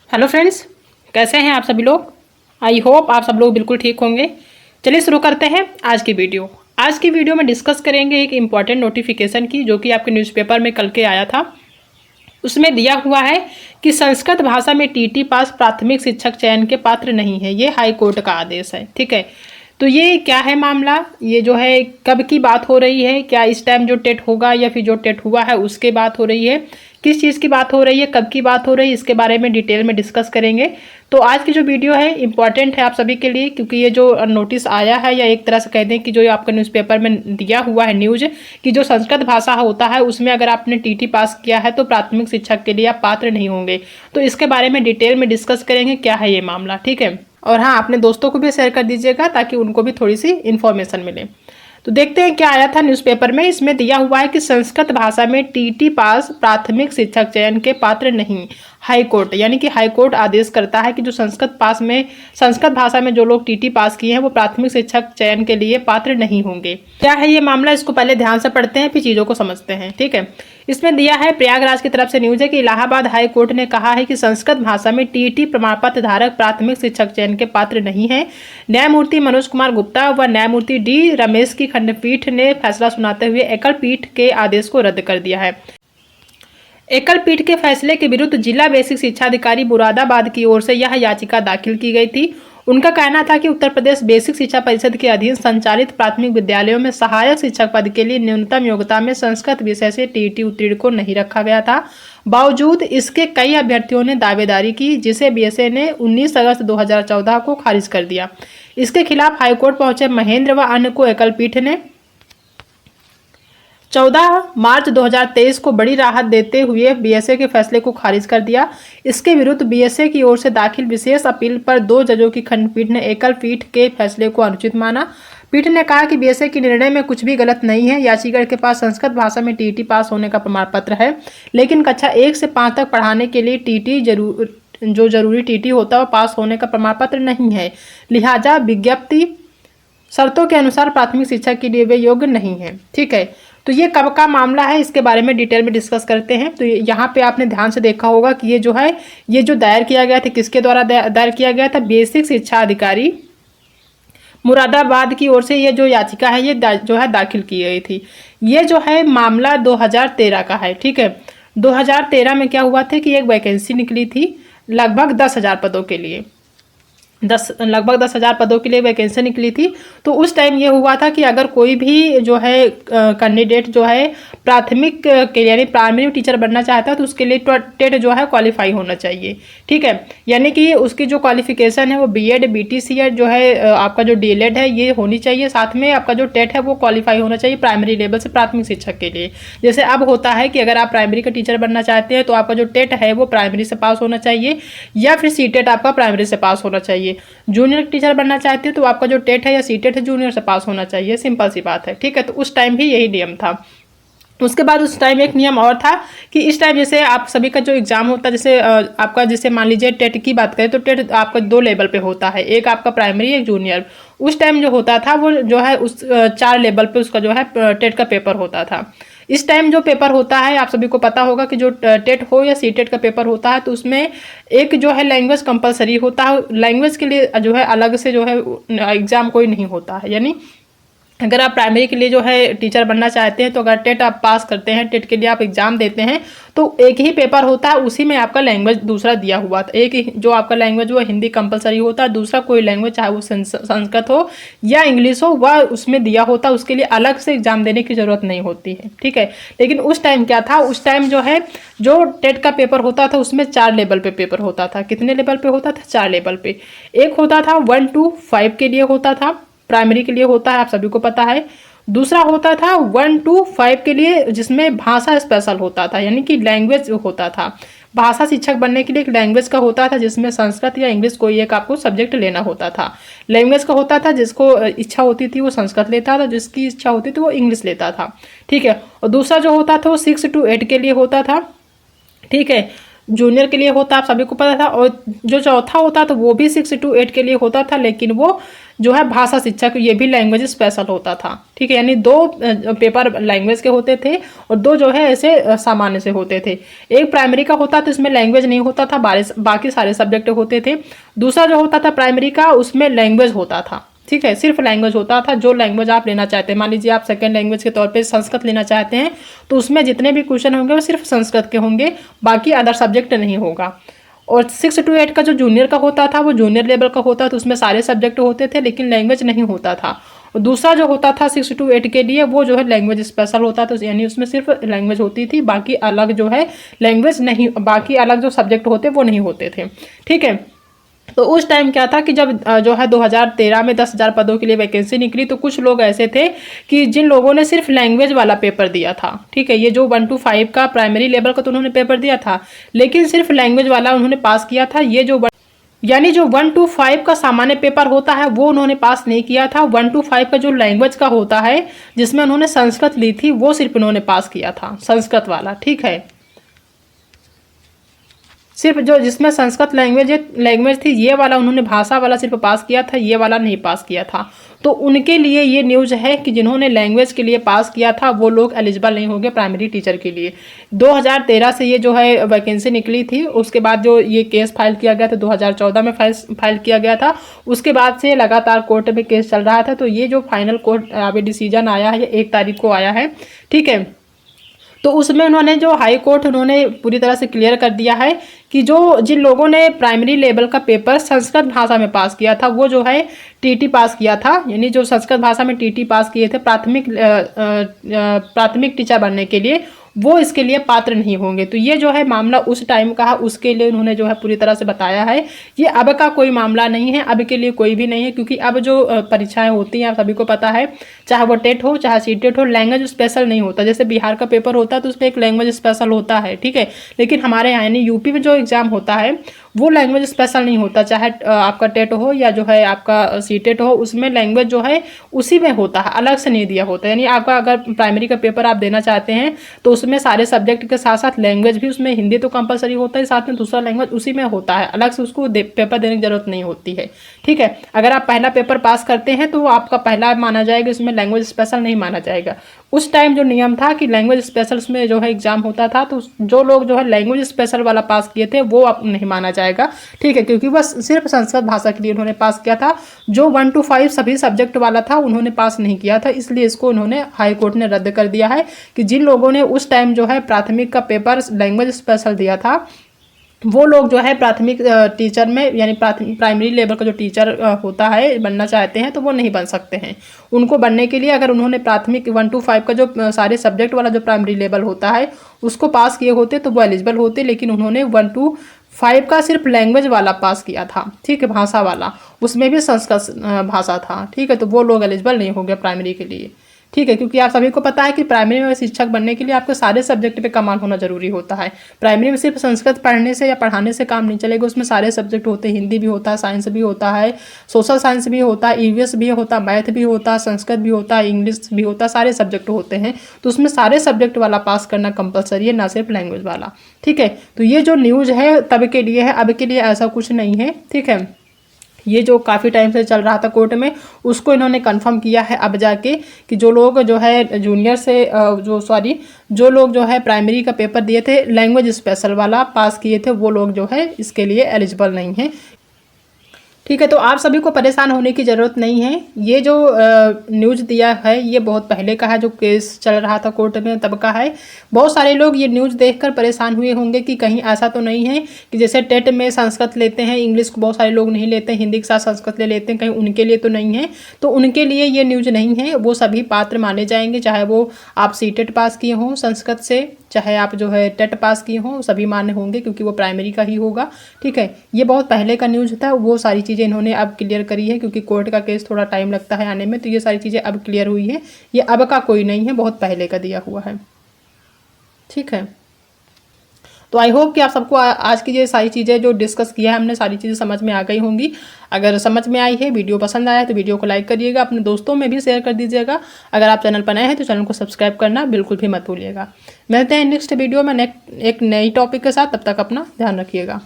Hello friends, कैसे हैं आप सभी लोग। आई होप आप सब लोग बिल्कुल ठीक होंगे। चलिए शुरू करते हैं आज की वीडियो। आज की वीडियो में डिस्कस करेंगे एक इम्पॉर्टेंट नोटिफिकेशन की, जो कि आपके न्यूज़पेपर में कल के आया था। उसमें दिया हुआ है कि संस्कृत भाषा में टीटी पास प्राथमिक शिक्षक चयन के पात्र नहीं है। ये हाई कोर्ट का आदेश है। ठीक है, तो ये क्या है मामला, ये जो है कब की बात हो रही है, क्या इस टाइम जो टेट होगा या फिर जो टेट हुआ है उसके बात हो रही है, किस चीज़ की बात हो रही है, कब की बात हो रही है, इसके बारे में डिटेल में डिस्कस करेंगे। तो आज की जो वीडियो है इंपॉर्टेंट है आप सभी के लिए, क्योंकि ये जो नोटिस आया है, या एक तरह से कह दें कि जो आपका न्यूज़पेपर में दिया हुआ है न्यूज़, कि जो संस्कृत भाषा होता है उसमें अगर आपने टीटी पास किया है तो प्राथमिक शिक्षक के लिए आप पात्र नहीं होंगे। तो इसके बारे में डिटेल में डिस्कस करेंगे क्या है ये मामला। ठीक है, और हाँ, अपने दोस्तों को भी शेयर कर दीजिएगा ताकि उनको भी थोड़ी सी इन्फॉर्मेशन मिले। तो देखते हैं क्या आया था न्यूज़पेपर में। इसमें दिया हुआ है कि संस्कृत भाषा में टीटी पास प्राथमिक शिक्षक चयन के पात्र नहीं। हाई कोर्ट, यानी कि हाई कोर्ट आदेश करता है कि जो संस्कृत भाषा में जो लोग टीटी पास किए हैं वो प्राथमिक शिक्षक चयन के लिए पात्र नहीं होंगे। क्या है ये मामला, इसको पहले ध्यान से पढ़ते हैं फिर चीज़ों को समझते हैं। ठीक है, इसमें दिया है, प्रयागराज की तरफ से न्यूज है कि इलाहाबाद हाई कोर्ट ने कहा है कि संस्कृत भाषा में टीटी प्रमाण पत्र धारक प्राथमिक शिक्षक चयन के पात्र नहीं है। न्यायमूर्ति मनोज कुमार गुप्ता व न्यायमूर्ति डी रमेश की खंडपीठ ने फैसला सुनाते हुए एकल पीठ के आदेश को रद्द कर दिया है। एकल पीठ के फैसले के विरुद्ध जिला बेसिक शिक्षा अधिकारी मुरादाबाद की ओर से यह याचिका दाखिल की गई थी। उनका कहना था कि उत्तर प्रदेश बेसिक शिक्षा परिषद के अधीन संचालित प्राथमिक विद्यालयों में सहायक शिक्षक पद के लिए न्यूनतम योग्यता में संस्कृत विषय से टीईटी उत्तीर्ण को नहीं रखा गया था। बावजूद इसके कई अभ्यर्थियों ने दावेदारी की, जिसे बीएसए ने 19 अगस्त 2014 को खारिज कर दिया। इसके खिलाफ हाईकोर्ट पहुंचे महेंद्र व अन्य को एकल पीठ ने 14 मार्च 2023 को बड़ी राहत देते हुए बीएसए के फैसले को खारिज कर दिया। इसके विरुद्ध बीएसए की ओर से दाखिल विशेष अपील पर 2 जजों की खंडपीठ ने एकल पीठ के फैसले को अनुचित माना। पीठ ने कहा कि बीएसए के निर्णय में कुछ भी गलत नहीं है। याचिका के पास संस्कृत भाषा में टीटी पास होने का प्रमाण पत्र है, लेकिन कक्षा 1 से 5 तक पढ़ाने के लिए जो जरूरी टीटी होता है वो पास होने का प्रमाण पत्र नहीं है। लिहाजा विज्ञप्ति शर्तों के अनुसार प्राथमिक शिक्षा के लिए वे योग्य नहीं है। ठीक है, तो ये कब का मामला है इसके बारे में डिटेल में डिस्कस करते हैं। तो यहाँ पे आपने ध्यान से देखा होगा कि ये जो दायर किया गया था, किसके द्वारा दायर किया गया था, बेसिक शिक्षा अधिकारी मुरादाबाद की ओर से ये जो याचिका है ये जो है दाखिल की गई थी। ये जो है मामला 2013 का है। ठीक है, 2013 में क्या हुआ था कि एक वैकेंसी निकली थी लगभग 10,000 पदों के लिए। लगभग 10,000 पदों के लिए वैकेंसी निकली थी। तो उस टाइम ये हुआ था कि अगर कोई भी जो है कैंडिडेट जो है प्राथमिक के यानी प्राइमरी टीचर बनना चाहता है तो उसके लिए टेट जो है क्वालिफाई होना चाहिए। ठीक है, यानी कि उसकी जो क्वालिफिकेशन है वो बीएड बीटीसी है, जो है आपका जो डीएलएड है ये होनी चाहिए। साथ में आपका जो टेट है वो क्वालिफाई होना चाहिए प्राइमरी लेवल से प्राथमिक शिक्षक के लिए। जैसे अब होता है कि अगर आप प्राइमरी का टीचर बनना चाहते हैं तो आपका जो टेट है वो प्राइमरी से पास होना चाहिए, या फिर सीटेट आपका प्राइमरी से पास होना चाहिए। जूनियर टीचर बनना चाहते हो तो आपका जो टेट है या सीटेट है जूनियर से पास होना चाहिए। सिंपल सी बात है। ठीक है, तो उस टाइम भी यही नियम था। उसके बाद उस टाइम एक नियम और था कि इस टाइम जैसे आप सभी का जो एग्जाम होता है, जैसे आपका जैसे मान लीजिए टेट की बात करें तो टेट आपका 2 लेवल पे होता है, एक आपका प्राइमरी एक जूनियर। उस टाइम जो होता था वो जो है उस 4 लेवल पे उसका जो है टेट का पेपर होता था। इस टाइम जो पेपर होता है आप सभी को पता होगा कि जो टेट हो या सीटेट का पेपर होता है तो उसमें एक जो है लैंग्वेज कंपलसरी होता है। लैंग्वेज के लिए जो है अलग से जो है एग्ज़ाम कोई नहीं होता है। यानी अगर आप प्राइमरी के लिए जो है टीचर बनना चाहते हैं तो अगर टेट आप पास करते हैं, टेट के लिए आप एग्ज़ाम देते हैं तो एक ही पेपर होता है, उसी में आपका लैंग्वेज दूसरा दिया हुआ था। एक ही जो आपका लैंग्वेज वो हिंदी कंपलसरी होता है, दूसरा कोई लैंग्वेज चाहे वो संस्कृत हो या इंग्लिश हो वह उसमें दिया होता है, उसके लिए अलग से एग्जाम देने की ज़रूरत नहीं होती है। ठीक है, लेकिन उस टाइम क्या था, उस टाइम जो है जो टेट का पेपर होता था उसमें 4 लेवल पे पेपर होता था। कितने लेवल पे होता था? 4 लेवल पे। एक होता था 1 to 5 के लिए होता था, प्राइमरी के लिए होता है, आप सभी को पता है। दूसरा होता था 1 to 5 के लिए जिसमें भाषा स्पेशल होता था, यानी कि लैंग्वेज होता था। भाषा शिक्षक बनने के लिए एक लैंग्वेज का होता था जिसमें संस्कृत या इंग्लिश कोई एक आपको सब्जेक्ट लेना होता था। लैंग्वेज का होता था जिसको इच्छा होती थी वो संस्कृत लेता था, जिसकी इच्छा होती थी वो इंग्लिश लेता था। ठीक है, और दूसरा जो होता था वो 6 to 8 के लिए होता था। ठीक है, जूनियर के लिए होता, आप सभी को पता था। और जो चौथा होता तो वो भी 6 to 8 के लिए होता था, लेकिन वो जो है भाषा शिक्षक, ये भी लैंग्वेज स्पेशल होता था। ठीक है, यानी 2 पेपर लैंग्वेज के होते थे और 2 जो है ऐसे सामान्य से होते थे। एक प्राइमरी का होता तो इसमें लैंग्वेज नहीं होता था, बाकी सारे सब्जेक्ट होते थे। दूसरा जो होता था प्राइमरी का, उसमें लैंग्वेज होता था। ठीक है, सिर्फ लैंग्वेज होता था, जो लैंग्वेज आप लेना चाहते हैं। मान लीजिए आप सेकंड लैंग्वेज के तौर पे संस्कृत लेना चाहते हैं, तो उसमें जितने भी क्वेश्चन होंगे वो सिर्फ संस्कृत के होंगे, बाकी अदर सब्जेक्ट नहीं होगा। और 6 to 8 का जो जूनियर का होता था वो जूनियर लेवल का होता, तो उसमें सारे सब्जेक्ट होते थे लेकिन लैंग्वेज नहीं होता था। और दूसरा जो होता था 6 to 8 के लिए, वो जो है लैंग्वेज स्पेशल होता था, यानी उसमें सिर्फ लैंग्वेज होती थी, बाकी अलग जो है लैंग्वेज नहीं, बाकी अलग जो सब्जेक्ट होते वो नहीं होते थे। ठीक है, तो उस टाइम क्या था कि जब जो है 2013 में 10,000 पदों के लिए वैकेंसी निकली, तो कुछ लोग ऐसे थे कि जिन लोगों ने सिर्फ लैंग्वेज वाला पेपर दिया था। ठीक है, ये जो 1 to 5 का प्राइमरी लेवल का तो उन्होंने पेपर दिया था, लेकिन सिर्फ लैंग्वेज वाला उन्होंने पास किया था। ये जो यानी जो 1 to 5 का सामान्य पेपर होता है वो उन्होंने पास नहीं किया था। 1 to 5 का जो लैंग्वेज का होता है, जिसमें उन्होंने संस्कृत ली थी, वो सिर्फ उन्होंने पास किया था, संस्कृत वाला। ठीक है, सिर्फ जो जिसमें संस्कृत लैंग्वेज थी, ये वाला उन्होंने भाषा वाला सिर्फ पास किया था, ये वाला नहीं पास किया था। तो उनके लिए ये न्यूज़ है कि जिन्होंने लैंग्वेज के लिए पास किया था वो लोग एलिजिबल नहीं होंगे प्राइमरी टीचर के लिए। 2013 से ये जो है वैकेंसी निकली थी, उसके बाद जो ये केस फाइल किया गया था 2014 में फाइल किया गया था। उसके बाद से लगातार कोर्ट में केस चल रहा था, तो ये जो फाइनल कोर्ट अभी डिसीजन आया है, 1 तारीख को आया है। ठीक है, तो उसमें उन्होंने जो हाई कोर्ट उन्होंने पूरी तरह से क्लियर कर दिया है कि जो जिन लोगों ने प्राइमरी लेवल का पेपर संस्कृत भाषा में पास किया था, वो जो है टीटी पास किया था, यानी जो संस्कृत भाषा में टीटी पास किए थे प्राथमिक टीचर बनने के लिए, वो इसके लिए पात्र नहीं होंगे। तो ये जो है मामला उस टाइम का है, उसके लिए उन्होंने जो है पूरी तरह से बताया है। ये अब का कोई मामला नहीं है, अब के लिए कोई भी नहीं है, क्योंकि अब जो परीक्षाएं होती हैं आप सभी को पता है, चाहे वो टेट हो चाहे सीटेट हो, लैंग्वेज स्पेशल नहीं होता। जैसे बिहार का पेपर होता है तो उसमें एक लैंग्वेज स्पेशल होता है। ठीक है, लेकिन हमारे यहाँ यानी यूपी में जो एग्जाम होता है वो लैंग्वेज स्पेशल नहीं होता, चाहे आपका टेट हो या जो है आपका सीटेट हो, उसमें लैंग्वेज जो है उसी में होता है, अलग से नहीं दिया होता। यानी आपका अगर प्राइमरी का पेपर आप देना चाहते हैं तो उसमें सारे सब्जेक्ट के साथ साथ लैंग्वेज भी, उसमें हिंदी तो कंपलसरी होता है, साथ में दूसरा लैंग्वेज उसी में होता है, अलग से उसको पेपर देने की जरूरत नहीं होती है। ठीक है, अगर आप पहला पेपर पास करते हैं तो वो आपका पहला माना जाएगा, इसमें लैंग्वेज स्पेशल नहीं माना जाएगा। उस टाइम जो नियम था कि लैंग्वेज स्पेशल में जो है एग्जाम होता था, तो जो लोग जो है लैंग्वेज स्पेशल वाला पास किए थे वो अब नहीं माना जाएगा। ठीक है, क्योंकि बस सिर्फ संस्कृत भाषा के लिए उन्होंने पास किया था। जो 1 to 5 सभी सब्जेक्ट वाला था उन्होंने पास नहीं किया था, इसलिए इसको उन्होंने हाई कोर्ट ने रद्द कर दिया है कि जिन लोगों ने उस टाइम जो है प्राथमिक का पेपर लैंग्वेज स्पेशल दिया था, वो लोग जो है प्राथमिक टीचर में, यानी प्राइमरी लेवल का जो टीचर होता है बनना चाहते हैं, तो वो नहीं बन सकते हैं। उनको बनने के लिए अगर उन्होंने प्राथमिक 1 to 5 का जो सारे सब्जेक्ट वाला जो प्राइमरी लेवल होता है उसको पास किए होते तो वो एलिजिबल होते, लेकिन उन्होंने 1 to 5 का सिर्फ लैंग्वेज वाला पास किया था। ठीक है, भाषा वाला, उसमें भी संस्कृत भाषा था। ठीक है, तो वो लोग एलिजिबल नहीं हो गए प्राइमरी के लिए। ठीक है, क्योंकि आप सभी को पता है कि प्राइमरी में शिक्षक बनने के लिए आपको सारे सब्जेक्ट पे कमाल होना जरूरी होता है। प्राइमरी में सिर्फ संस्कृत पढ़ने से या पढ़ाने से काम नहीं चलेगा, उसमें सारे सब्जेक्ट होते हैं, हिंदी भी होता है, साइंस भी होता है, सोशल साइंस भी होता है, ईवीएस भी होता है, मैथ भी होता है, संस्कृत भी होता है, इंग्लिश भी होता है, सारे सब्जेक्ट होते हैं। तो उसमें सारे सब्जेक्ट वाला पास करना कंपलसरी है, ना सिर्फ लैंग्वेज वाला। ठीक है, तो ये जो न्यूज़ है तब के लिए है, अब के लिए ऐसा कुछ नहीं है। ठीक है, ये जो काफ़ी टाइम से चल रहा था कोर्ट में, उसको इन्होंने कंफर्म किया है अब जाके कि जो लोग जो है जूनियर से जो लोग जो है प्राइमरी का पेपर दिए थे लैंग्वेज स्पेशल वाला पास किए थे, वो लोग जो है इसके लिए एलिजिबल नहीं हैं। ठीक है, तो आप सभी को परेशान होने की ज़रूरत नहीं है। ये जो न्यूज़ दिया है ये बहुत पहले का है, जो केस चल रहा था कोर्ट में तब का है। बहुत सारे लोग ये न्यूज़ देखकर परेशान हुए होंगे कि कहीं ऐसा तो नहीं है कि जैसे टेट में संस्कृत लेते हैं, इंग्लिश को बहुत सारे लोग नहीं लेते, हिंदी के साथ संस्कृत ले लेते हैं, कहीं उनके लिए तो नहीं है। तो उनके लिए ये न्यूज़ नहीं है, वो सभी पात्र माने जाएंगे, चाहे वो आप सीटेट पास किए हों संस्कृत से, चाहे आप जो है टेट पास किए हों, सभी मान्य होंगे क्योंकि वो प्राइमरी का ही होगा। ठीक है, ये बहुत पहले का न्यूज़ था, वो सारी चीज़ें इन्होंने अब क्लियर करी है, क्योंकि कोर्ट का केस थोड़ा टाइम लगता है आने में, तो ये सारी चीज़ें अब क्लियर हुई है। ये अब का कोई नहीं है, बहुत पहले का दिया हुआ है। ठीक है, तो आई होप कि आप सबको आज की ये सारी चीज़ें जो डिस्कस किया है हमने, सारी चीज़ें समझ में आ गई होंगी। अगर समझ में आई है, वीडियो पसंद आया तो वीडियो को लाइक करिएगा, अपने दोस्तों में भी शेयर कर दीजिएगा। अगर आप चैनल पर नए हैं तो चैनल को सब्सक्राइब करना बिल्कुल भी मत भूलिएगा। मिलते हैं नेक्स्ट वीडियो में एक नई टॉपिक के साथ, तब तक अपना ध्यान रखिएगा।